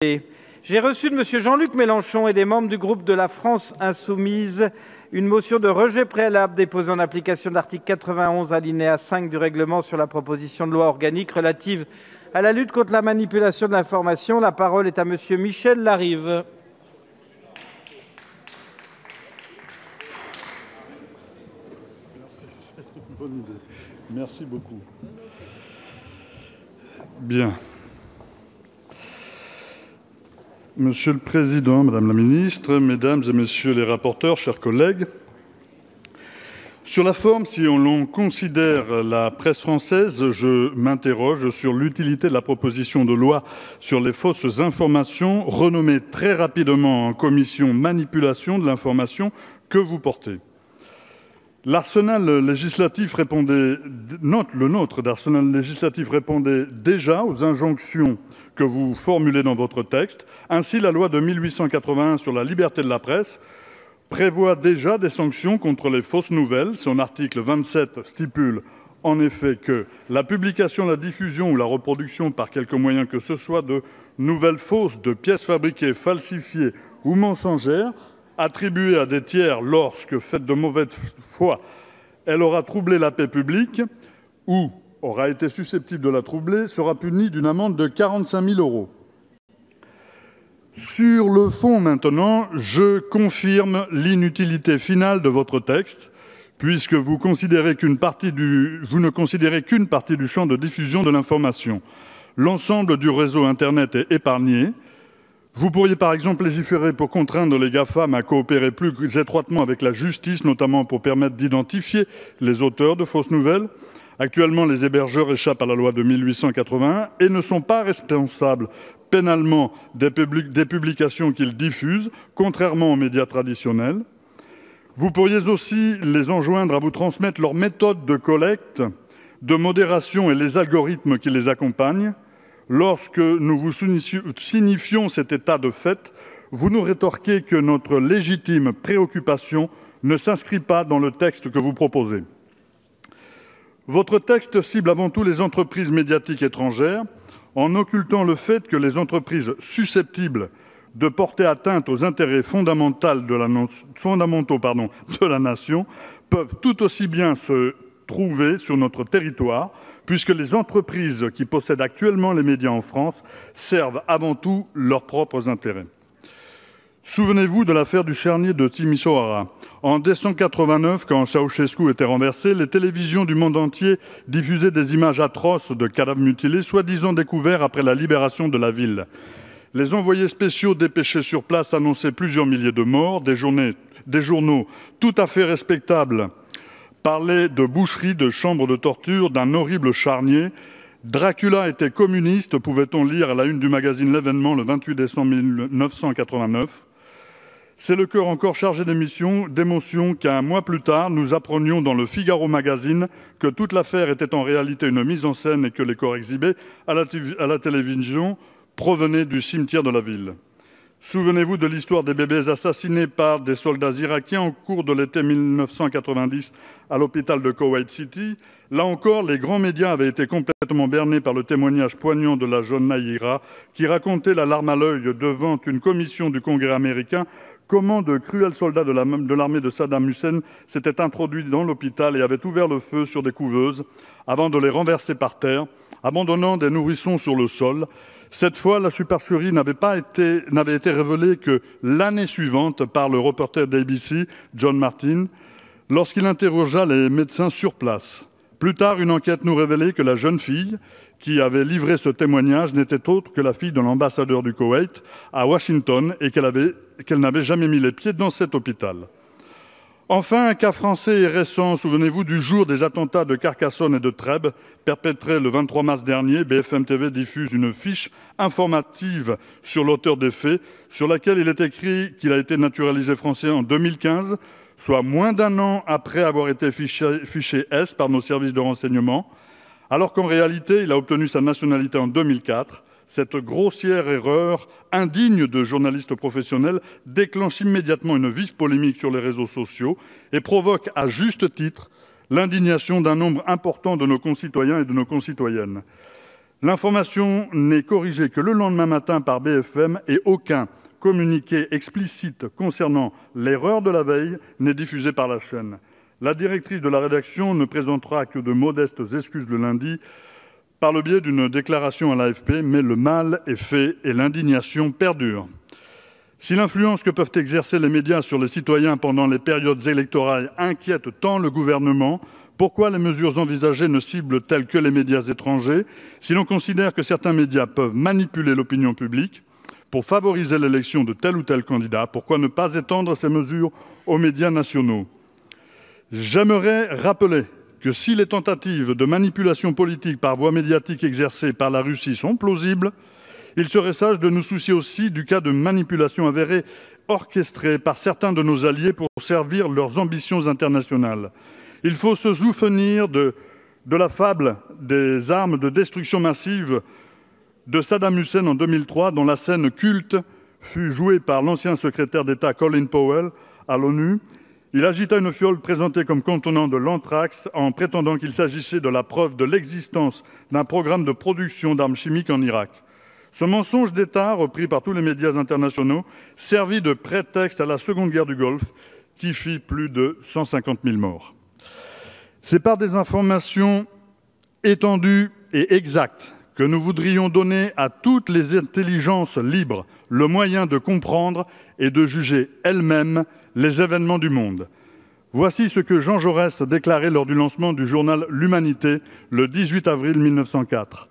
J'ai reçu de M. Jean-Luc Mélenchon et des membres du groupe de la France insoumise une motion de rejet préalable déposée en application de l'article 91 alinéa 5 du règlement sur la proposition de loi organique relative à la lutte contre la manipulation de l'information. La parole est à M. Michel Larive. Bonne idée. Merci beaucoup. Bien. Monsieur le Président, Madame la Ministre, Mesdames et Messieurs les rapporteurs, chers collègues, sur la forme, si l'on considère la presse française, je m'interroge sur l'utilité de la proposition de loi sur les fausses informations, renommée très rapidement en commission manipulation de l'information, que vous portez. L'arsenal législatif répondait déjà aux injonctions que vous formulez dans votre texte. Ainsi, la loi de 1881 sur la liberté de la presse prévoit déjà des sanctions contre les fausses nouvelles. Son article 27 stipule en effet que la publication, la diffusion ou la reproduction par quelque moyen que ce soit de nouvelles fausses, de pièces fabriquées, falsifiées ou mensongères, attribuée à des tiers lorsque, faite de mauvaise foi, elle aura troublé la paix publique ou aura été susceptible de la troubler, sera punie d'une amende de 45 000 €. Sur le fond maintenant, je confirme l'inutilité finale de votre texte, puisque vous ne considérez qu'une partie du champ de diffusion de l'information. L'ensemble du réseau Internet est épargné. Vous pourriez par exemple légiférer pour contraindre les GAFAM à coopérer plus étroitement avec la justice, notamment pour permettre d'identifier les auteurs de fausses nouvelles. Actuellement, les hébergeurs échappent à la loi de 1881 et ne sont pas responsables pénalement des publications qu'ils diffusent, contrairement aux médias traditionnels. Vous pourriez aussi les enjoindre à vous transmettre leurs méthodes de collecte, de modération et les algorithmes qui les accompagnent. Lorsque nous vous signifions cet état de fait, vous nous rétorquez que notre légitime préoccupation ne s'inscrit pas dans le texte que vous proposez. Votre texte cible avant tout les entreprises médiatiques étrangères, en occultant le fait que les entreprises susceptibles de porter atteinte aux intérêts fondamentaux de la nation peuvent tout aussi bien se trouver sur notre territoire, puisque les entreprises qui possèdent actuellement les médias en France servent avant tout leurs propres intérêts. Souvenez-vous de l'affaire du charnier de Timișoara. En décembre 1989, quand Ceausescu était renversé, les télévisions du monde entier diffusaient des images atroces de cadavres mutilés, soi-disant découverts après la libération de la ville. Les envoyés spéciaux dépêchés sur place annonçaient plusieurs milliers de morts. Des journaux tout à fait respectables parlaient de boucheries, de chambres de torture, d'un horrible charnier. Dracula était communiste, pouvait-on lire à la une du magazine L'Événement le 28 décembre 1989. C'est le cœur encore chargé d'émotions qu'un mois plus tard, nous apprenions dans le Figaro magazine que toute l'affaire était en réalité une mise en scène et que les corps exhibés à la télévision provenaient du cimetière de la ville. Souvenez-vous de l'histoire des bébés assassinés par des soldats irakiens au cours de l'été 1990 à l'hôpital de Kuwait City. Là encore, les grands médias avaient été complètement bernés par le témoignage poignant de la jeune Nahira qui racontait la larme à l'œil devant une commission du Congrès américain comment de cruels soldats de l'armée de Saddam Hussein s'étaient introduits dans l'hôpital et avaient ouvert le feu sur des couveuses avant de les renverser par terre, abandonnant des nourrissons sur le sol. Cette fois, la supercherie n'avait été révélée que l'année suivante par le reporter d'ABC, John Martin, lorsqu'il interrogea les médecins sur place. Plus tard, une enquête nous révélait que la jeune fille qui avait livré ce témoignage n'était autre que la fille de l'ambassadeur du Koweït à Washington et qu'elle n'avait jamais mis les pieds dans cet hôpital. Enfin, un cas français et récent, souvenez-vous du jour des attentats de Carcassonne et de Trèbes, perpétrés le 23 mars dernier. BFM TV diffuse une fiche informative sur l'auteur des faits, sur laquelle il est écrit qu'il a été naturalisé français en 2015, soit moins d'un an après avoir été fiché S par nos services de renseignement, alors qu'en réalité, il a obtenu sa nationalité en 2004. Cette grossière erreur, indigne de journalistes professionnels, déclenche immédiatement une vive polémique sur les réseaux sociaux et provoque à juste titre l'indignation d'un nombre important de nos concitoyens et de nos concitoyennes. L'information n'est corrigée que le lendemain matin par BFM et aucun communiqué explicite concernant l'erreur de la veille n'est diffusé par la chaîne. La directrice de la rédaction ne présentera que de modestes excuses le lundi par le biais d'une déclaration à l'AFP, mais le mal est fait et l'indignation perdure. Si l'influence que peuvent exercer les médias sur les citoyens pendant les périodes électorales inquiète tant le gouvernement, pourquoi les mesures envisagées ne ciblent-elles que les médias étrangers? Si l'on considère que certains médias peuvent manipuler l'opinion publique pour favoriser l'élection de tel ou tel candidat, pourquoi ne pas étendre ces mesures aux médias nationaux? J'aimerais rappeler que si les tentatives de manipulation politique par voie médiatique exercées par la Russie sont plausibles, il serait sage de nous soucier aussi du cas de manipulation avérée orchestrée par certains de nos alliés pour servir leurs ambitions internationales. Il faut se souvenir de la fable des armes de destruction massive de Saddam Hussein en 2003, dont la scène culte fut jouée par l'ancien secrétaire d'État Colin Powell à l'ONU. Il agita une fiole présentée comme contenant de l'anthrax en prétendant qu'il s'agissait de la preuve de l'existence d'un programme de production d'armes chimiques en Irak. Ce mensonge d'État, repris par tous les médias internationaux, servit de prétexte à la Seconde Guerre du Golfe, qui fit plus de 150 000 morts. C'est par des informations étendues et exactes que nous voudrions donner à toutes les intelligences libres le moyen de comprendre et de juger elles-mêmes les événements du monde. Voici ce que Jean Jaurès déclarait lors du lancement du journal L'Humanité le 18 avril 1904.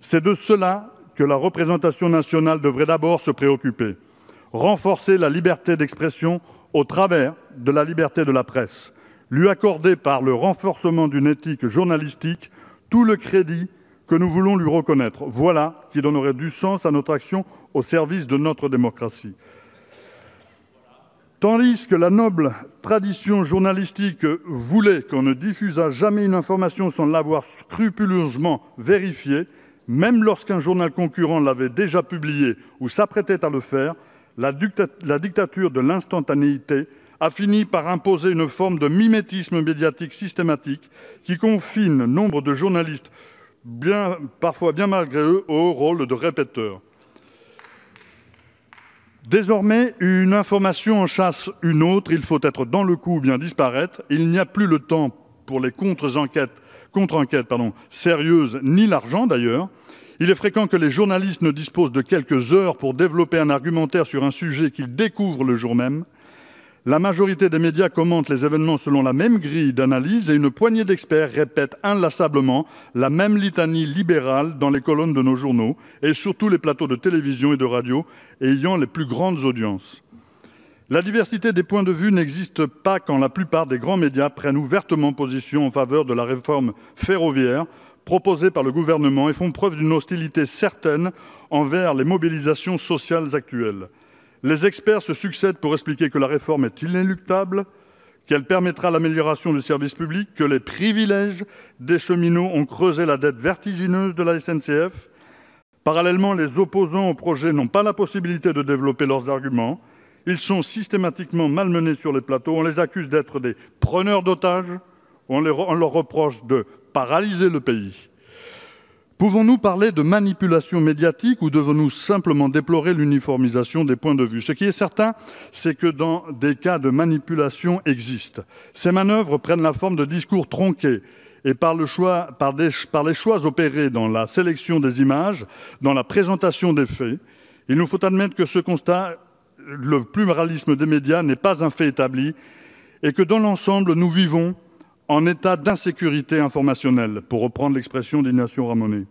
C'est de cela que la représentation nationale devrait d'abord se préoccuper. Renforcer la liberté d'expression au travers de la liberté de la presse. Lui accorder par le renforcement d'une éthique journalistique tout le crédit que nous voulons lui reconnaître. Voilà qui donnerait du sens à notre action au service de notre démocratie. Tandis que la noble tradition journalistique voulait qu'on ne diffusât jamais une information sans l'avoir scrupuleusement vérifiée, même lorsqu'un journal concurrent l'avait déjà publié ou s'apprêtait à le faire, la dictature de l'instantanéité a fini par imposer une forme de mimétisme médiatique systématique qui confine nombre de journalistes, parfois bien malgré eux, au rôle de répéteurs. Désormais, une information en chasse une autre, il faut être dans le coup ou bien disparaître. Il n'y a plus le temps pour les contre-enquêtes sérieuses, ni l'argent d'ailleurs. Il est fréquent que les journalistes ne disposent de quelques heures pour développer un argumentaire sur un sujet qu'ils découvrent le jour même. La majorité des médias commentent les événements selon la même grille d'analyse et une poignée d'experts répète inlassablement la même litanie libérale dans les colonnes de nos journaux et sur tous les plateaux de télévision et de radio ayant les plus grandes audiences. La diversité des points de vue n'existe pas quand la plupart des grands médias prennent ouvertement position en faveur de la réforme ferroviaire proposée par le gouvernement et font preuve d'une hostilité certaine envers les mobilisations sociales actuelles. Les experts se succèdent pour expliquer que la réforme est inéluctable, qu'elle permettra l'amélioration du service public, que les privilèges des cheminots ont creusé la dette vertigineuse de la SNCF. Parallèlement, les opposants au projet n'ont pas la possibilité de développer leurs arguments. Ils sont systématiquement malmenés sur les plateaux. On les accuse d'être des preneurs d'otages. On leur reproche de paralyser le pays. Pouvons-nous parler de manipulation médiatique ou devons-nous simplement déplorer l'uniformisation des points de vue? Ce qui est certain, c'est que des cas de manipulation existent. Ces manœuvres prennent la forme de discours tronqués et par les choix opérés dans la sélection des images, dans la présentation des faits. Il nous faut admettre que ce constat, le pluralisme des médias n'est pas un fait établi et que dans l'ensemble, nous vivons en état d'insécurité informationnelle, pour reprendre l'expression d'Ignacio Ramonet.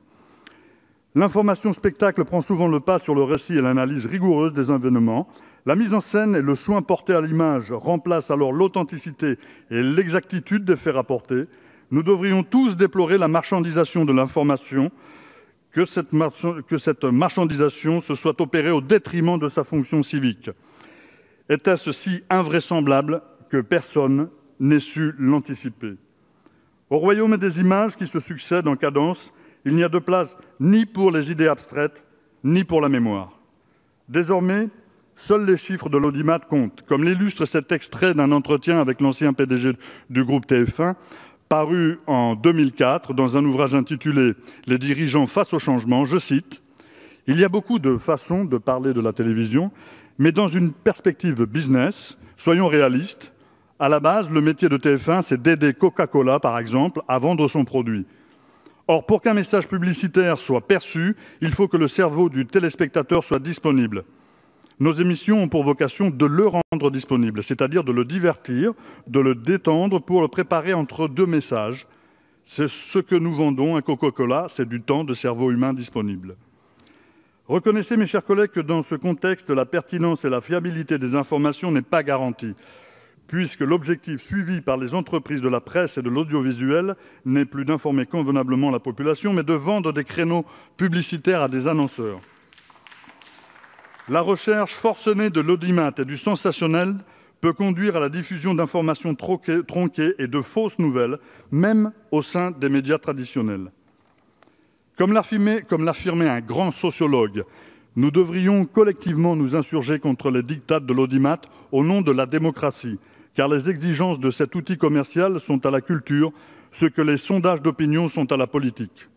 L'information spectacle prend souvent le pas sur le récit et l'analyse rigoureuse des événements. La mise en scène et le soin porté à l'image remplacent alors l'authenticité et l'exactitude des faits rapportés. Nous devrions tous déplorer la marchandisation de l'information, que cette marchandisation se soit opérée au détriment de sa fonction civique. Était-ce si invraisemblable que personne n'ait su l'anticiper? Au royaume des images qui se succèdent en cadence, il n'y a de place ni pour les idées abstraites, ni pour la mémoire. Désormais, seuls les chiffres de l'audimat comptent, comme l'illustre cet extrait d'un entretien avec l'ancien PDG du groupe TF1 paru en 2004 dans un ouvrage intitulé « Les dirigeants face au changement », je cite « Il y a beaucoup de façons de parler de la télévision, mais dans une perspective business, soyons réalistes. À la base, le métier de TF1, c'est d'aider Coca-Cola, par exemple, à vendre son produit. Or, pour qu'un message publicitaire soit perçu, il faut que le cerveau du téléspectateur soit disponible. Nos émissions ont pour vocation de le rendre disponible, c'est-à-dire de le divertir, de le détendre pour le préparer entre deux messages. C'est ce que nous vendons à Coca-Cola, c'est du temps de cerveau humain disponible. Reconnaissez, mes chers collègues, que dans ce contexte, la pertinence et la fiabilité des informations n'est pas garantie, puisque l'objectif suivi par les entreprises de la presse et de l'audiovisuel n'est plus d'informer convenablement la population, mais de vendre des créneaux publicitaires à des annonceurs. La recherche forcenée de l'audimat et du sensationnel peut conduire à la diffusion d'informations tronquées et de fausses nouvelles, même au sein des médias traditionnels. Comme l'affirmait un grand sociologue, nous devrions collectivement nous insurger contre les diktats de l'audimat au nom de la démocratie, car les exigences de cet outil commercial sont à la culture ce que les sondages d'opinion sont à la politique.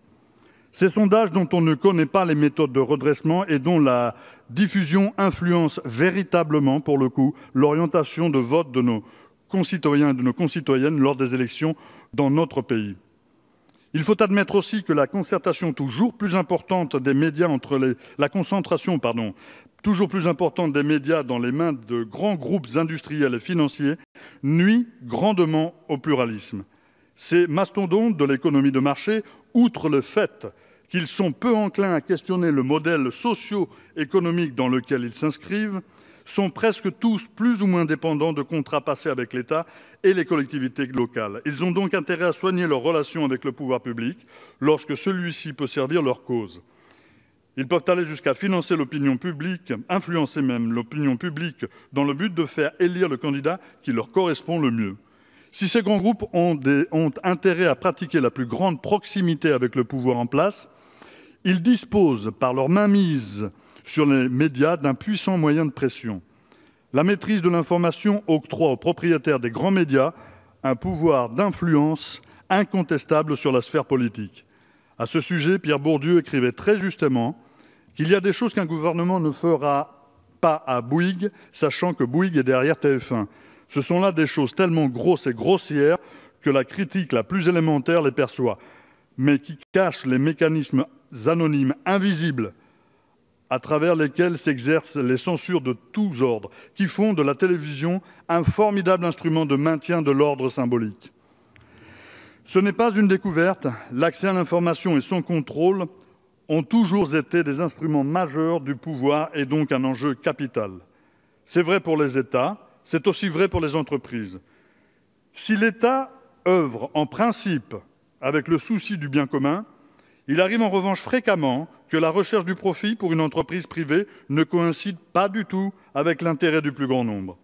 Ces sondages dont on ne connaît pas les méthodes de redressement et dont la diffusion influence véritablement, pour le coup, l'orientation de vote de nos concitoyens et de nos concitoyennes lors des élections dans notre pays. Il faut admettre aussi que la concentration toujours plus importante des médias toujours plus importante des médias dans les mains de grands groupes industriels et financiers nuit grandement au pluralisme. Ces mastodontes de l'économie de marché, outre le fait qu'ils sont peu enclins à questionner le modèle socio-économique dans lequel ils s'inscrivent, sont presque tous plus ou moins dépendants de contrats passés avec l'État et les collectivités locales. Ils ont donc intérêt à soigner leurs relations avec le pouvoir public lorsque celui-ci peut servir leur cause. Ils peuvent aller jusqu'à financer l'opinion publique, influencer même l'opinion publique dans le but de faire élire le candidat qui leur correspond le mieux. Si ces grands groupes ont intérêt à pratiquer la plus grande proximité avec le pouvoir en place, ils disposent, par leur mainmise sur les médias, d'un puissant moyen de pression. La maîtrise de l'information octroie aux propriétaires des grands médias un pouvoir d'influence incontestable sur la sphère politique. À ce sujet, Pierre Bourdieu écrivait très justement qu'il y a des choses qu'un gouvernement ne fera pas à Bouygues, sachant que Bouygues est derrière TF1. Ce sont là des choses tellement grosses et grossières que la critique la plus élémentaire les perçoit, mais qui cachent les mécanismes anonymes, invisibles, à travers lesquels s'exercent les censures de tous ordres, qui font de la télévision un formidable instrument de maintien de l'ordre symbolique. Ce n'est pas une découverte, l'accès à l'information et son contrôle ont toujours été des instruments majeurs du pouvoir et donc un enjeu capital. C'est vrai pour les États, c'est aussi vrai pour les entreprises. Si l'État œuvre en principe avec le souci du bien commun, il arrive en revanche fréquemment que la recherche du profit pour une entreprise privée ne coïncide pas du tout avec l'intérêt du plus grand nombre.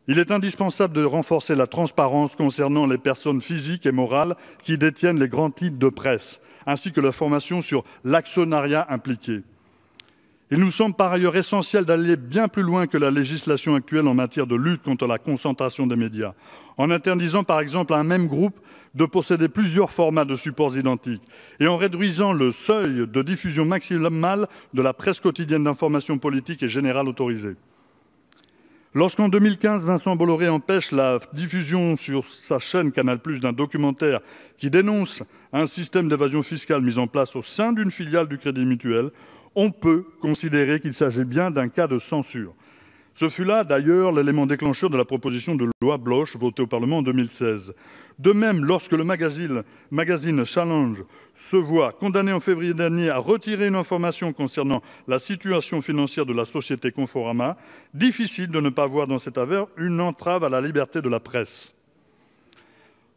Il est indispensable de renforcer la transparence concernant les personnes physiques et morales qui détiennent les grands titres de presse, ainsi que l'information sur l'actionnariat impliqué. Il nous semble par ailleurs essentiel d'aller bien plus loin que la législation actuelle en matière de lutte contre la concentration des médias, en interdisant par exemple à un même groupe de posséder plusieurs formats de supports identiques et en réduisant le seuil de diffusion maximale de la presse quotidienne d'information politique et générale autorisée. Lorsqu'en 2015, Vincent Bolloré empêche la diffusion sur sa chaîne Canal+ d'un documentaire qui dénonce un système d'évasion fiscale mis en place au sein d'une filiale du Crédit Mutuel, on peut considérer qu'il s'agit bien d'un cas de censure. Ce fut là, d'ailleurs, l'élément déclencheur de la proposition de loi Bloch votée au Parlement en 2016. De même, lorsque le magazine Challenge se voit condamné en février dernier à retirer une information concernant la situation financière de la société Conforama, difficile de ne pas voir dans cette affaire une entrave à la liberté de la presse.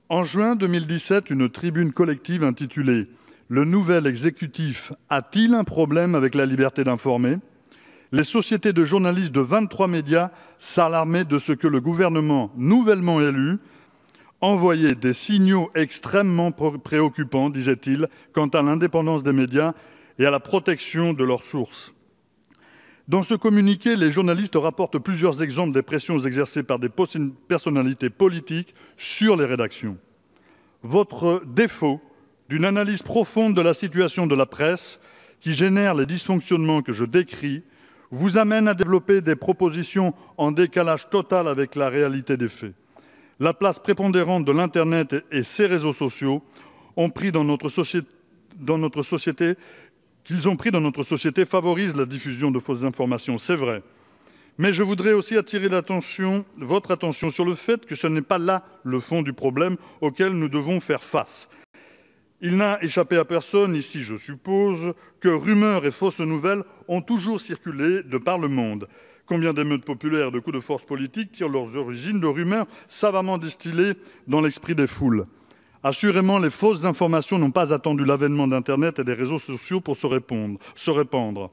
En juin 2017, une tribune collective intitulée « Le nouvel exécutif a-t-il un problème avec la liberté d'informer ?» Les sociétés de journalistes de 23 médias s'alarmaient de ce que le gouvernement nouvellement élu envoyait des signaux extrêmement préoccupants, disait-il, quant à l'indépendance des médias et à la protection de leurs sources. Dans ce communiqué, les journalistes rapportent plusieurs exemples des pressions exercées par des personnalités politiques sur les rédactions. votre défaut d'une analyse profonde de la situation de la presse qui génère les dysfonctionnements que je décris vous amène à développer des propositions en décalage total avec la réalité des faits. La place prépondérante de l'Internet et ses réseaux sociaux ont pris dans notre société favorise la diffusion de fausses informations, c'est vrai. Mais je voudrais aussi attirer votre attention sur le fait que ce n'est pas là le fond du problème auquel nous devons faire face. Il n'a échappé à personne, ici je suppose, que rumeurs et fausses nouvelles ont toujours circulé de par le monde. Combien d'émeutes populaires et de coups de force politique tirent leurs origines de rumeurs savamment distillées dans l'esprit des foules. Assurément, les fausses informations n'ont pas attendu l'avènement d'Internet et des réseaux sociaux pour se répandre.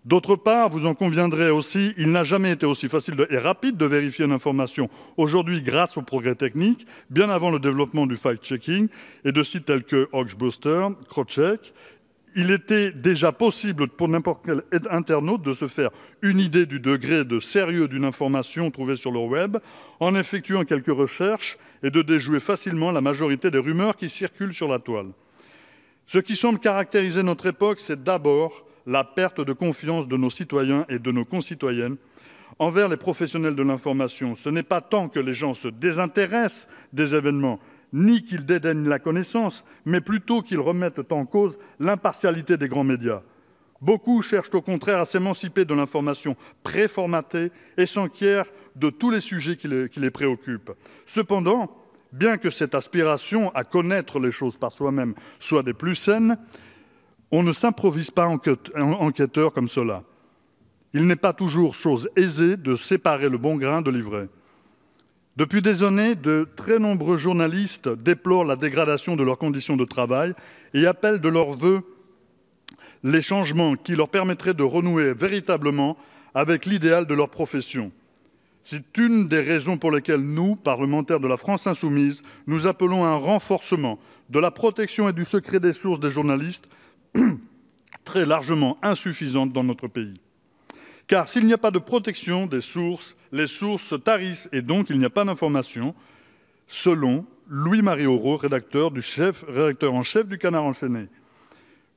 D'autre part, vous en conviendrez aussi, il n'a jamais été aussi facile et rapide de vérifier une information. Aujourd'hui, grâce aux progrès techniques, bien avant le développement du fact-checking et de sites tels que Hoaxbuster, Crowdcheck, il était déjà possible pour n'importe quel internaute de se faire une idée du degré de sérieux d'une information trouvée sur le web en effectuant quelques recherches et de déjouer facilement la majorité des rumeurs qui circulent sur la toile. Ce qui semble caractériser notre époque, c'est d'abord la perte de confiance de nos citoyens et de nos concitoyennes envers les professionnels de l'information. Ce n'est pas tant que les gens se désintéressent des événements, ni qu'ils dédaignent la connaissance, mais plutôt qu'ils remettent en cause l'impartialité des grands médias. Beaucoup cherchent au contraire à s'émanciper de l'information préformatée et s'enquièrent de tous les sujets qui les préoccupent. Cependant, bien que cette aspiration à connaître les choses par soi-même soit des plus saines, on ne s'improvise pas enquêteur comme cela. Il n'est pas toujours chose aisée de séparer le bon grain de l'ivraie. Depuis des années, de très nombreux journalistes déplorent la dégradation de leurs conditions de travail et appellent de leurs vœux les changements qui leur permettraient de renouer véritablement avec l'idéal de leur profession. C'est une des raisons pour lesquelles nous, parlementaires de la France insoumise, nous appelons à un renforcement de la protection et du secret des sources des journalistes, très largement insuffisante dans notre pays. Car s'il n'y a pas de protection des sources, les sources se tarissent et donc il n'y a pas d'information, selon Louis-Marie Aurault, rédacteur en chef du Canard enchaîné.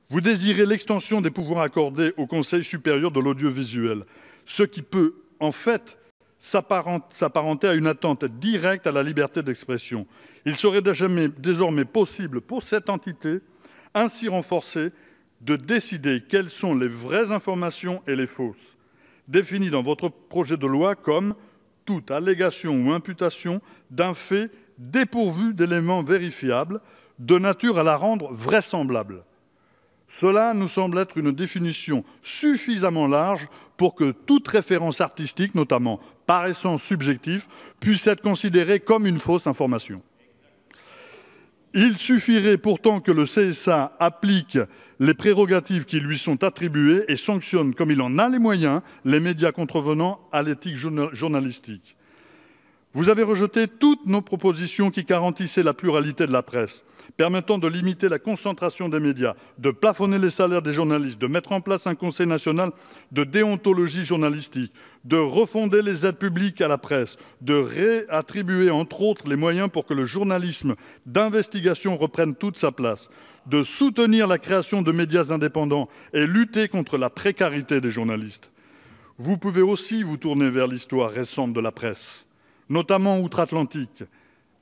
Vous désirez l'extension des pouvoirs accordés au Conseil supérieur de l'audiovisuel, ce qui peut en fait s'apparenter à une atteinte directe à la liberté d'expression. Il serait désormais possible pour cette entité, ainsi renforcée, de décider quelles sont les vraies informations et les fausses, définies dans votre projet de loi comme toute allégation ou imputation d'un fait dépourvu d'éléments vérifiables, de nature à la rendre vraisemblable. Cela nous semble être une définition suffisamment large pour que toute référence artistique, notamment par essence subjective, puisse être considérée comme une fausse information. Il suffirait pourtant que le CSA applique les prérogatives qui lui sont attribuées et sanctionne, comme il en a les moyens, les médias contrevenant à l'éthique journalistique. Vous avez rejeté toutes nos propositions qui garantissaient la pluralité de la presse, permettant de limiter la concentration des médias, de plafonner les salaires des journalistes, de mettre en place un conseil national de déontologie journalistique, de refonder les aides publiques à la presse, de réattribuer entre autres les moyens pour que le journalisme d'investigation reprenne toute sa place, de soutenir la création de médias indépendants et lutter contre la précarité des journalistes. Vous pouvez aussi vous tourner vers l'histoire récente de la presse, notamment outre-Atlantique.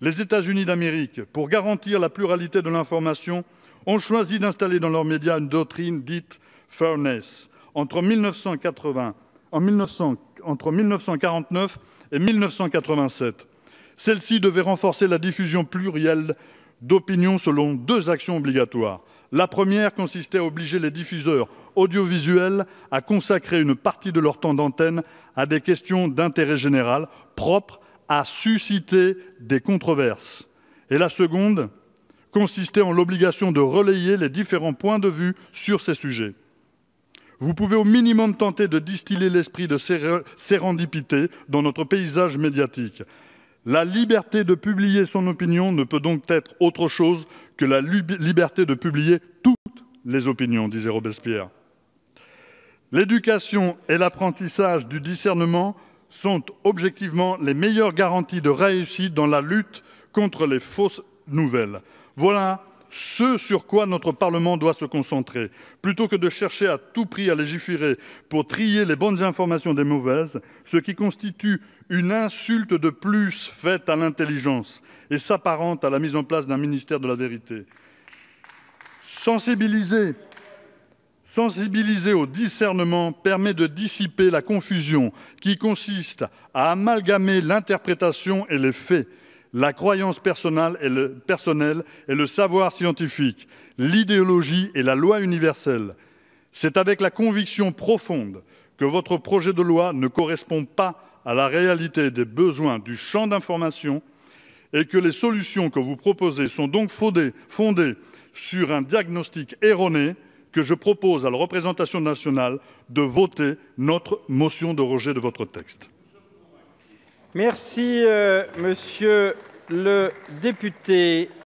Les États-Unis d'Amérique, pour garantir la pluralité de l'information, ont choisi d'installer dans leurs médias une doctrine dite « fairness » entre 1949 et 1987. Celle-ci devait renforcer la diffusion plurielle d'opinions selon deux actions obligatoires. La première consistait à obliger les diffuseurs audiovisuels à consacrer une partie de leur temps d'antenne à des questions d'intérêt général propres à susciter des controverses. Et la seconde consistait en l'obligation de relayer les différents points de vue sur ces sujets. Vous pouvez au minimum tenter de distiller l'esprit de sérendipité dans notre paysage médiatique. La liberté de publier son opinion ne peut donc être autre chose que la liberté de publier toutes les opinions, disait Robespierre. L'éducation et l'apprentissage du discernement sont objectivement les meilleures garanties de réussite dans la lutte contre les fausses nouvelles. Voilà ce sur quoi notre Parlement doit se concentrer. Plutôt que de chercher à tout prix à légiférer pour trier les bonnes informations des mauvaises, ce qui constitue une insulte de plus faite à l'intelligence et s'apparente à la mise en place d'un ministère de la vérité. Sensibiliser au discernement permet de dissiper la confusion qui consiste à amalgamer l'interprétation et les faits, la croyance personnelle et le savoir scientifique, l'idéologie et la loi universelle. C'est avec la conviction profonde que votre projet de loi ne correspond pas à la réalité des besoins du champ d'information et que les solutions que vous proposez sont donc fondées sur un diagnostic erroné que je propose à la représentation nationale de voter notre motion de rejet de votre texte. Merci, monsieur le député.